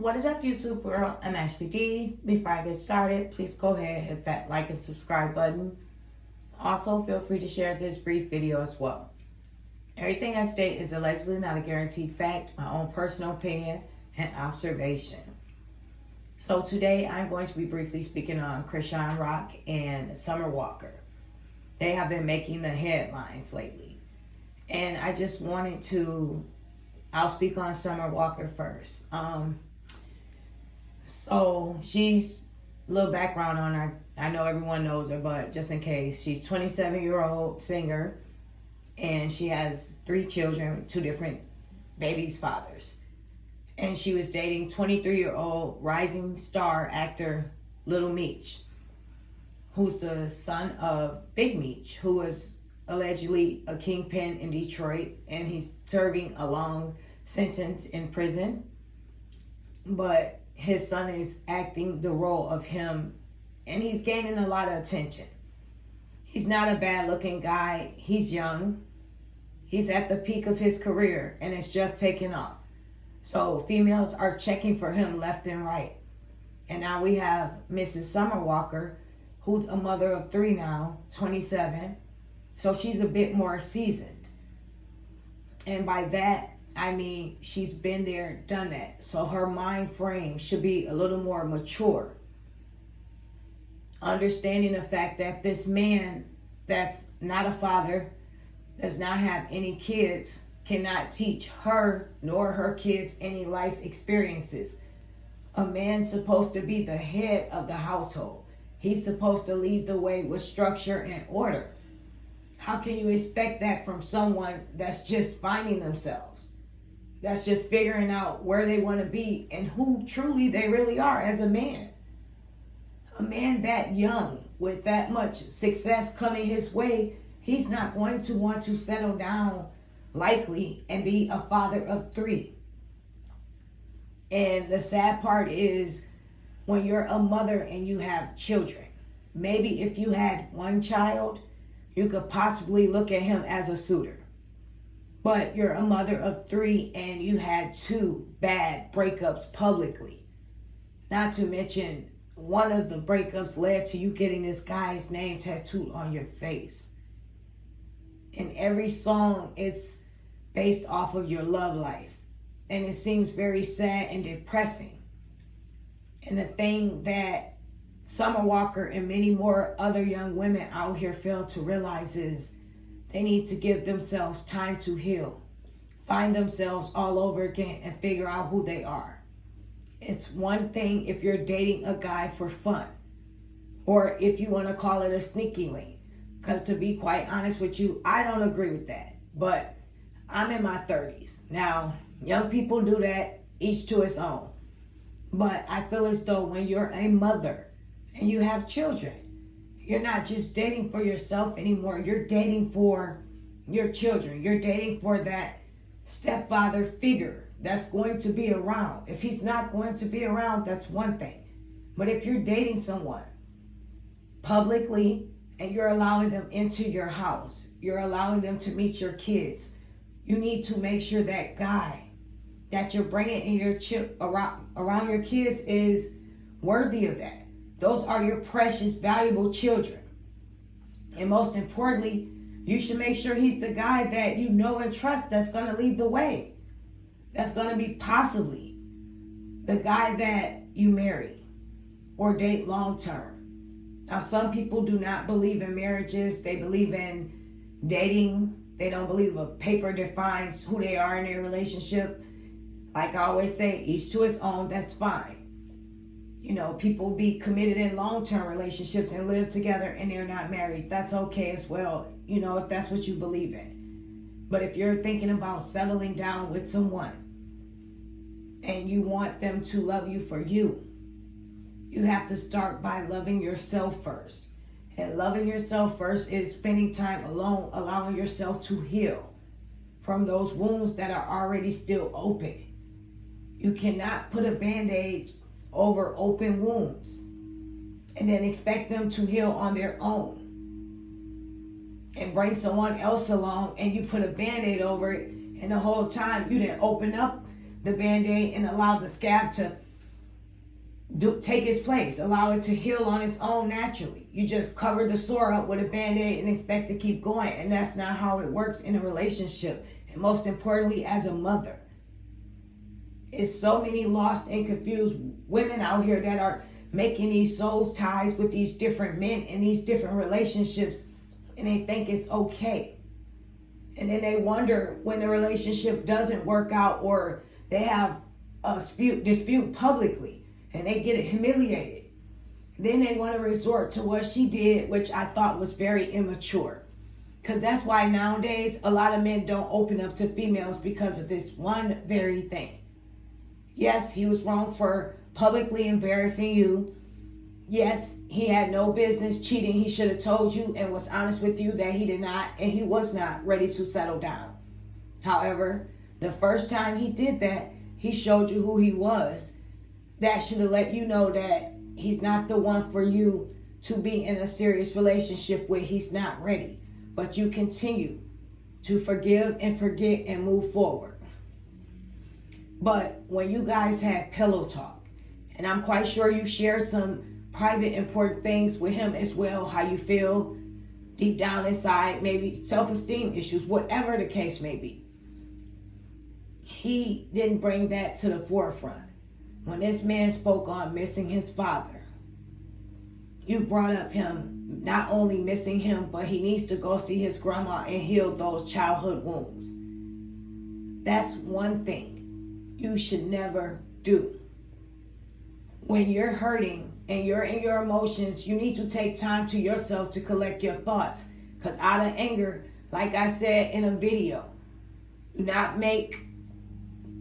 What is up, YouTube world? I'm Ashley D. Before I get started, please go ahead and hit that like and subscribe button. Also, feel free to share this brief video as well. Everything I state is allegedly not a guaranteed fact, my own personal opinion and observation. So today I'm going to be briefly speaking on Chrisean Rock and Summer Walker. They have been making the headlines lately. And I just wanted to, I'll speak on Summer Walker first. So she's a little background on her. I know everyone knows her, but just in case, she's 27-year-old singer, and she has 3 children, 2 different babies' fathers. And she was dating 23-year-old rising star actor Little Meech, who's the son of Big Meech, who was allegedly a kingpin in Detroit, and he's serving a long sentence in prison. But his son is acting the role of him, and he's gaining a lot of attention. He's not a bad-looking guy. He's young. He's at the peak of his career, and it's just taking off. So females are checking for him left and right. And now we have Mrs. Summer Walker, who's a mother of 3 now, 27. So she's a bit more seasoned. And by that, I mean, she's been there, done that. So her mind frame should be a little more mature. Understanding the fact that this man that's not a father, does not have any kids, cannot teach her nor her kids any life experiences. A man's supposed to be the head of the household. He's supposed to lead the way with structure and order. How can you expect that from someone that's just finding themselves? That's just figuring out where they want to be and who truly they really are as a man. A man that young with that much success coming his way, he's not going to want to settle down likely and be a father of 3. And the sad part is when you're a mother and you have children, maybe if you had 1 child, you could possibly look at him as a suitor. But you're a mother of 3 and you had 2 bad breakups publicly. Not to mention, one of the breakups led to you getting this guy's name tattooed on your face. In every song, it's based off of your love life. And it seems very sad and depressing. And the thing that Summer Walker and many more other young women out here fail to realize is they need to give themselves time to heal, find themselves all over again, and figure out who they are. It's one thing if you're dating a guy for fun, or if you want to call it a sneaky link. Because to be quite honest with you, I don't agree with that. But I'm in my 30s. Now, young people do that, each to its own. But I feel as though when you're a mother and you have children, you're not just dating for yourself anymore. You're dating for your children. You're dating for that stepfather figure that's going to be around. If he's not going to be around, that's one thing. But if you're dating someone publicly and you're allowing them into your house, you're allowing them to meet your kids, you need to make sure that guy that you're bringing in your around your kids is worthy of that. Those are your precious, valuable children. And most importantly, you should make sure he's the guy that you know and trust that's going to lead the way. That's going to be possibly the guy that you marry or date long term. Now, some people do not believe in marriages. They believe in dating. They don't believe a paper defines who they are in their relationship. Like I always say, each to its own, that's fine. You know, people be committed in long-term relationships and live together and they're not married. That's okay as well, you know, if that's what you believe in. But if you're thinking about settling down with someone and you want them to love you for you, you have to start by loving yourself first. And loving yourself first is spending time alone, allowing yourself to heal from those wounds that are already still open. You cannot put a Band-Aid over open wounds and then expect them to heal on their own and bring someone else along and you put a Band-Aid over it, and the whole time you didn't open up the Band-Aid and allow the scab to take its place. Allow it to heal on its own naturally. You just cover the sore up with a band-aid and expect to keep going. And that's not how it works in a relationship. And most importantly, as a mother. It's so many lost and confused women out here that are making these soul ties with these different men in these different relationships, and they think it's okay. And then they wonder when the relationship doesn't work out, or they have a dispute publicly and they get humiliated. Then they want to resort to what she did, which I thought was very immature. Because that's why nowadays a lot of men don't open up to females, because of this one very thing. Yes, he was wrong for publicly embarrassing you. Yes, he had no business cheating. He should have told you and was honest with you that he did not, and he was not ready to settle down. However, the first time he did that, he showed you who he was. That should have let you know that he's not the one for you to be in a serious relationship with. He's not ready. But you continue to forgive and forget and move forward. But when you guys had pillow talk, and I'm quite sure you shared some private important things with him as well, how you feel deep down inside, maybe self-esteem issues, whatever the case may be. He didn't bring that to the forefront. When this man spoke on missing his father, you brought up him not only missing him, but he needs to go see his grandma and heal those childhood wounds. That's one thing you should never do. When you're hurting and you're in your emotions, you need to take time to yourself to collect your thoughts. Because out of anger, like I said in a video, do not make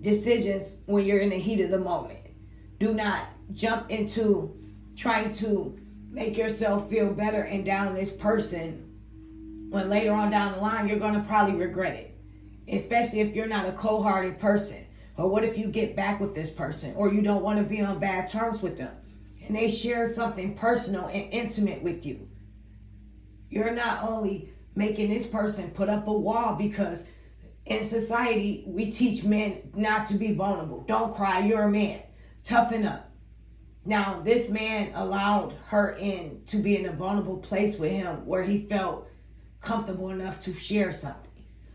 decisions when you're in the heat of the moment. Do not jump into trying to make yourself feel better and down this person when later on down the line you're going to probably regret it. Especially if you're not a cold-hearted person. Or what if you get back with this person, or you don't want to be on bad terms with them and they share something personal and intimate with you? You're not only making this person put up a wall, because in society we teach men not to be vulnerable. Don't cry, you're a man. Toughen up. Now, this man allowed her in to be in a vulnerable place with him where he felt comfortable enough to share something.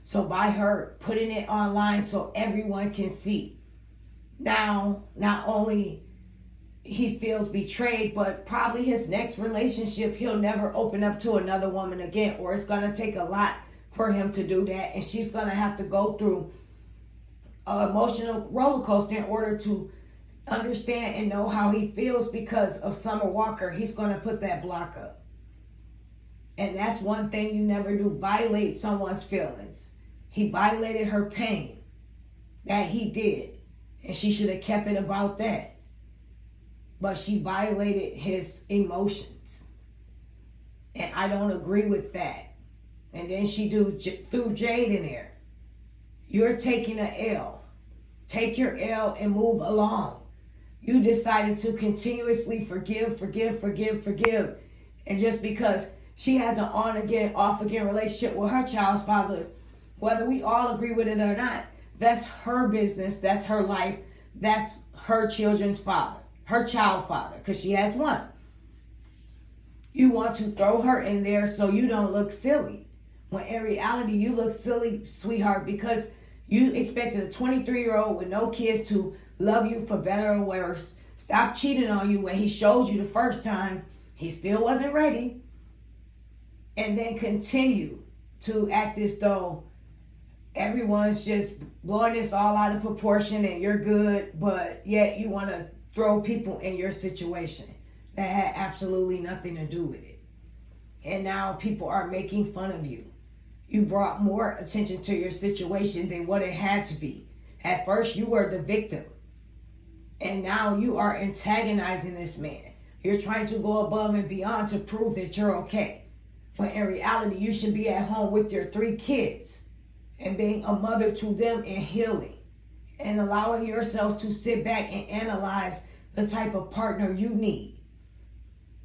So by her putting it online so everyone can see, now not only he feels betrayed, but probably his next relationship, he'll never open up to another woman again, or it's going to take a lot for him to do that. And she's going to have to go through an emotional roller coaster in order to understand and know how he feels. Because of Summer Walker, he's going to put that block up. And that's one thing you never do, violate someone's feelings. He violated her pain. That he did. And she should have kept it about that. But she violated his emotions. And I don't agree with that. And then she threw Jade in there. You're taking an L. Take your L and move along. You decided to continuously forgive. And just because she has an on-again, off-again relationship with her child's father, whether we all agree with it or not, that's her business, that's her life, that's her children's father, her child father, because she has one. You want to throw her in there so you don't look silly. When in reality, you look silly, sweetheart, because you expected a 23-year-old with no kids to love you for better or worse, stop cheating on you when he showed you the first time he still wasn't ready, and then continue to act as though everyone's just blowing this all out of proportion and you're good, but yet you want to throw people in your situation that had absolutely nothing to do with it. And now people are making fun of you. You brought more attention to your situation than what it had to be. At first, you were the victim. And now you are antagonizing this man. You're trying to go above and beyond to prove that you're okay. When in reality, you should be at home with your 3 kids and being a mother to them and healing. And allowing yourself to sit back and analyze the type of partner you need.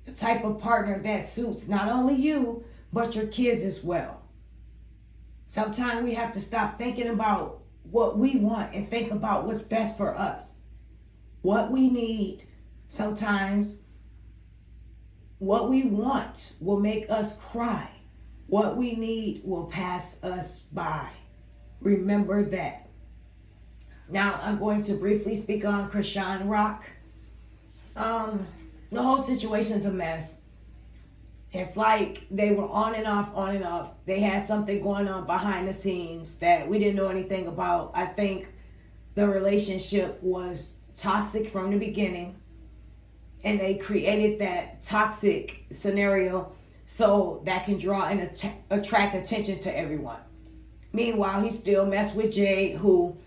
The type of partner that suits not only you, but your kids as well. Sometimes we have to stop thinking about what we want and think about what's best for us. What we need, Sometimes what we want will make us cry. What we need will pass us by. Remember that. Now I'm going to briefly speak on Chrisean Rock. The whole situation's a mess. It's like they were on and off, on and off. They had something going on behind the scenes that we didn't know anything about. I think the relationship was toxic from the beginning, and they created that toxic scenario so that can draw and attract attention to everyone. Meanwhile, he still messed with Jade, who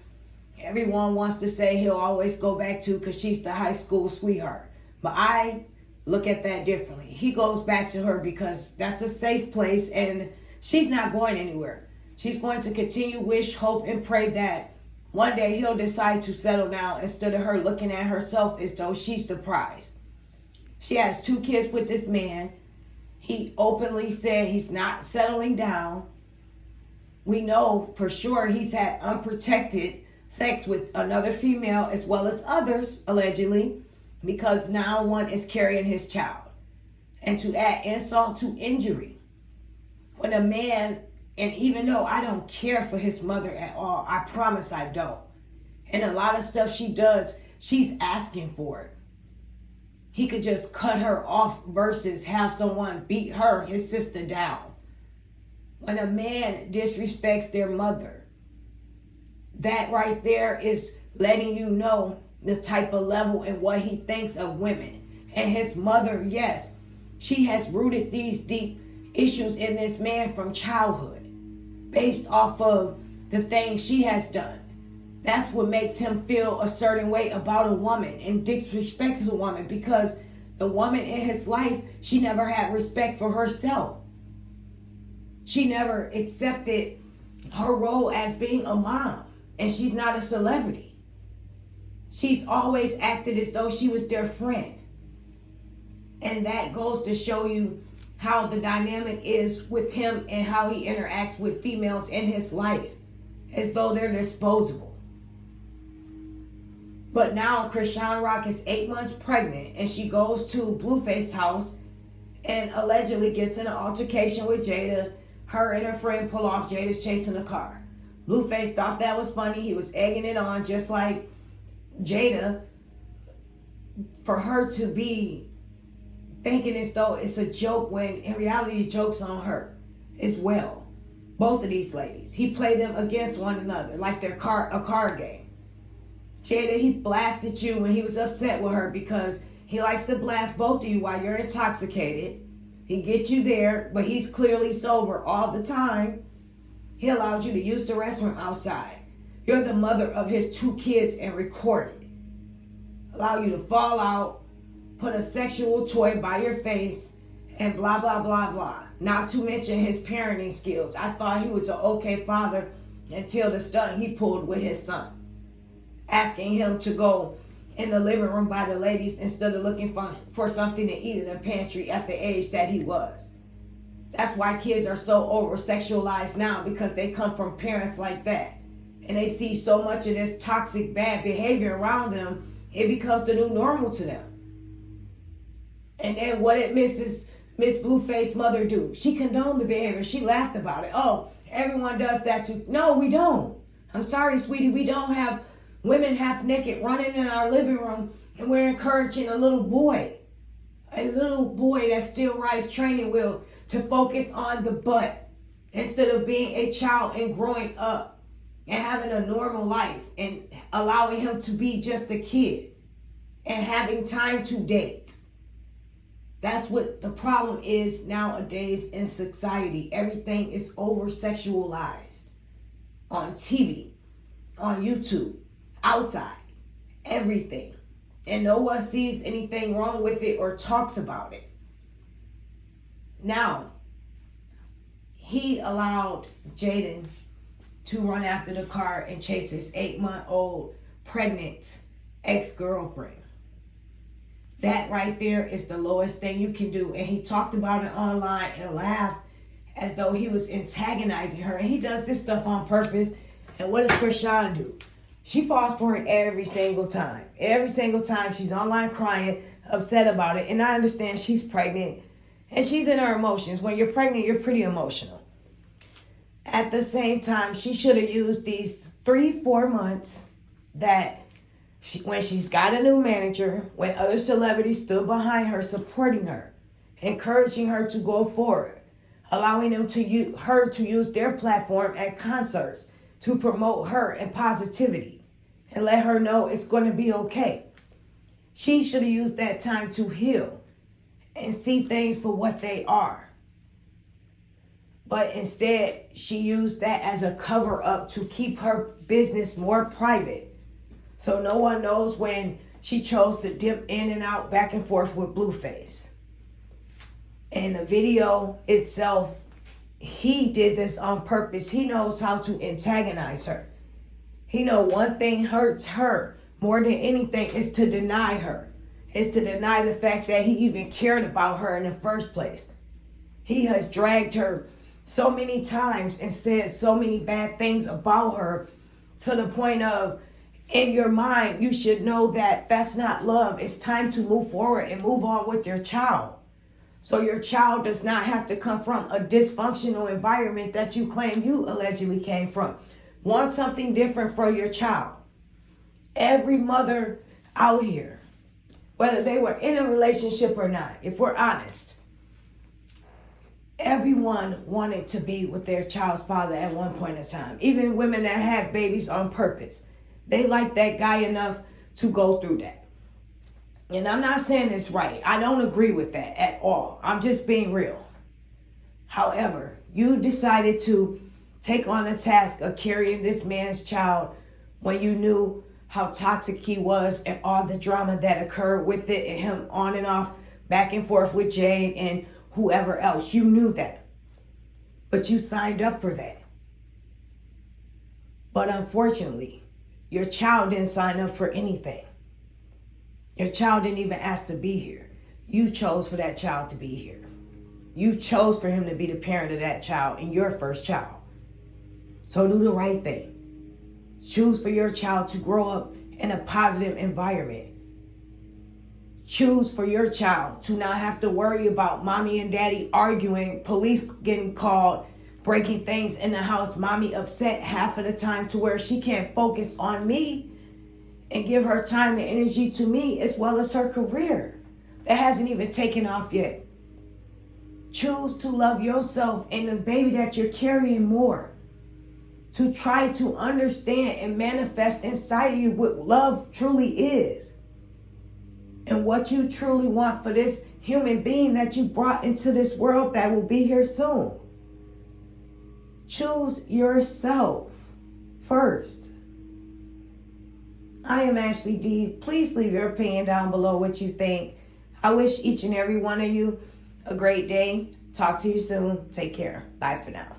everyone wants to say he'll always go back to because she's the high school sweetheart. But I look at that differently. He goes back to her because that's a safe place and she's not going anywhere. She's going to continue wish, hope, and pray that one day he'll decide to settle down instead of her looking at herself as though she's the prize. She has 2 kids with this man. He openly said he's not settling down. We know for sure he's had unprotected sex with another female as well as others, allegedly, because now one is carrying his child. And to add insult to injury, when a man, and even though I don't care for his mother at all, I promise I don't. And a lot of stuff she does, she's asking for it. He could just cut her off versus have someone beat her, his sister, down. When a man disrespects their mother, that right there is letting you know the type of level and what he thinks of women. And his mother, yes, she has rooted these deep issues in this man from childhood based off of the things she has done. That's what makes him feel a certain way about a woman and disrespects a woman, because the woman in his life, she never had respect for herself. She never accepted her role as being a mom, and she's not a celebrity. She's always acted as though she was their friend. And that goes to show you how the dynamic is with him and how he interacts with females in his life, as though they're disposable. But now Chrisean Rock is 8 months pregnant, and she goes to Blueface's house and allegedly gets in an altercation with Jada. Her and her friend pull off. Jada's chasing the car. Blueface thought that was funny. He was egging it on, just like Jada, for her to be thinking as though it's a joke when in reality the joke's on her as well. Both of these ladies, he played them against one another like they're a card game. Jada, he blasted you when he was upset with her because he likes to blast both of you while you're intoxicated. He gets you there, but he's clearly sober all the time. He allowed you to use the restroom outside. You're the mother of his 2 kids and recorded. Allow you to fall out, put a sexual toy by your face, and blah, blah, blah, blah. Not to mention his parenting skills. I thought he was an okay father until the stunt he pulled with his son, asking him to go in the living room by the ladies instead of looking for something to eat in the pantry at the age that he was. That's why kids are so over-sexualized now, because they come from parents like that. And they see so much of this toxic, bad behavior around them, it becomes the new normal to them. And then what did Miss Blueface's mother do? She condoned the behavior. She laughed about it. Oh, everyone does that too. No, we don't. I'm sorry, sweetie. We don't have women half naked running in our living room, and we're encouraging a little boy that still rides training wheel, to focus on the butt instead of being a child and growing up and having a normal life and allowing him to be just a kid and having time to date. That's what the problem is nowadays in society. Everything is over-sexualized on TV, on YouTube, outside, everything. And no one sees anything wrong with it or talks about it. Now, he allowed Jaden to run after the car and chase his 8-month-old pregnant ex-girlfriend. That right there is the lowest thing you can do. And he talked about it online and laughed as though he was antagonizing her. And he does this stuff on purpose. And what does Chrisean do? She falls for it every single time. Every single time she's online crying upset about it. And I understand she's pregnant and she's in her emotions. When you're pregnant, you're pretty emotional. At the same time, she should have used these 3-4 months that when she's got a new manager, when other celebrities stood behind her, supporting her, encouraging her to go forward, allowing them to her to use their platform at concerts to promote her and positivity and let her know it's going to be okay. She should have used that time to heal and see things for what they are. But instead, she used that as a cover up to keep her business more private. So no one knows when she chose to dip in and out, back and forth with Blueface. And the video itself, he did this on purpose. He knows how to antagonize her. He knows one thing hurts her more than anything is to deny her. Is to deny the fact that he even cared about her in the first place. He has dragged her so many times and said so many bad things about her to the point of, in your mind, you should know that that's not love. It's time to move forward and move on with your child. So your child does not have to come from a dysfunctional environment that you claim you allegedly came from. Want something different for your child. Every mother out here, whether they were in a relationship or not, if we're honest, everyone wanted to be with their child's father at one point in time. Even women that have babies on purpose. They like that guy enough to go through that. And I'm not saying it's right. I don't agree with that at all. I'm just being real. However, you decided to take on the task of carrying this man's child when you knew how toxic he was and all the drama that occurred with it and him on and off, back and forth with Jade and whoever else. You knew that. But you signed up for that. But unfortunately, your child didn't sign up for anything. Your child didn't even ask to be here. You chose for that child to be here. You chose for him to be the parent of that child and your first child. So do the right thing. Choose for your child to grow up in a positive environment. Choose for your child to not have to worry about mommy and daddy arguing, police getting called, breaking things in the house, mommy upset half of the time to where she can't focus on me and give her time and energy to me as well as her career that hasn't even taken off yet. Choose to love yourself and the baby that you're carrying more. To try to understand and manifest inside of you what love truly is. And what you truly want for this human being that you brought into this world that will be here soon. Choose yourself first. I am Ashley D. Please leave your opinion down below what you think. I wish each and every one of you a great day. Talk to you soon. Take care. Bye for now.